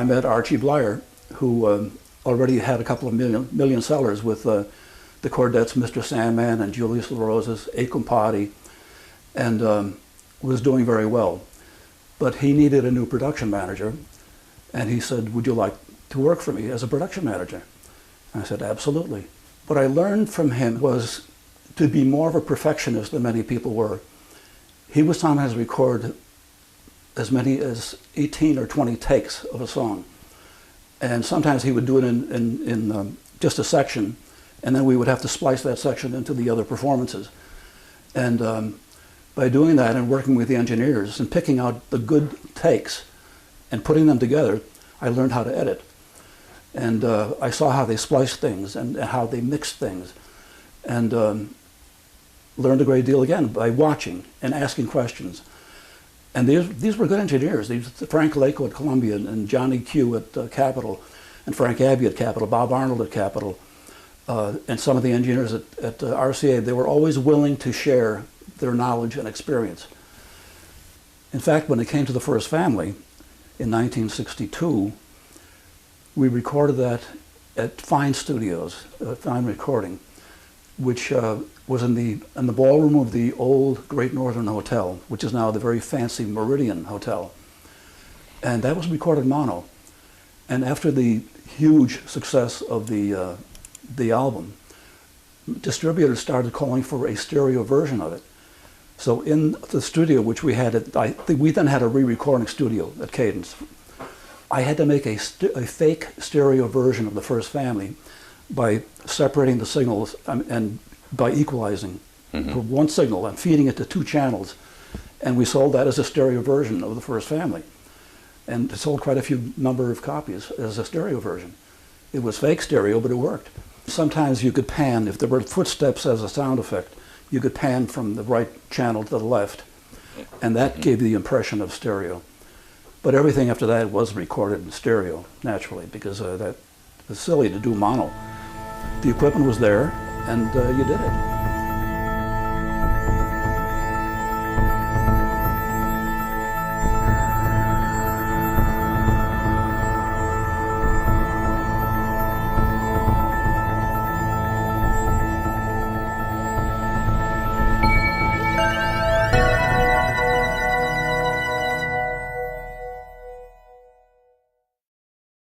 I met Archie Blyer, who already had a couple of million sellers with the Chordettes, Mr. Sandman and Julius LaRosa's E Compati, and was doing very well. But he needed a new production manager, and he said, would you like to work for me as a production manager? And I said, absolutely. What I learned from him was to be more of a perfectionist than many people were. He would sometimes record as many as 18 or 20 takes of a song. And sometimes he would do it in just a section, and then we would have to splice that section into the other performances. And by doing that and working with the engineers and picking out the good takes and putting them together, I learned how to edit. And I saw how they spliced things and how they mixed things. And learned a great deal again by watching and asking questions. And these were good engineers. Frank Lako at Columbia and Johnny Q at Capitol and Frank Abbey at Capitol, Bob Arnold at Capitol, and some of the engineers at RCA. They were always willing to share their knowledge and experience. In fact, when it came to the First Family in 1962, we recorded that at Fine Studios, Fine Recording, which was in the ballroom of the old Great Northern Hotel, which is now the very fancy Meridian Hotel. And that was recorded mono. And after the huge success of the album, distributors started calling for a stereo version of it. So in the studio, which we had, we then had a re-recording studio at Cadence. I had to make a fake stereo version of the First Family by separating the signals and by equalizing one signal and feeding it to two channels. And we sold that as a stereo version of the First Family. And it sold quite a few number of copies as a stereo version. It was fake stereo, but it worked. Sometimes you could pan, if there were footsteps as a sound effect, you could pan from the right channel to the left, and that gave the impression of stereo. But everything after that was recorded in stereo, naturally, because that was silly to do mono. The equipment was there, and you did it.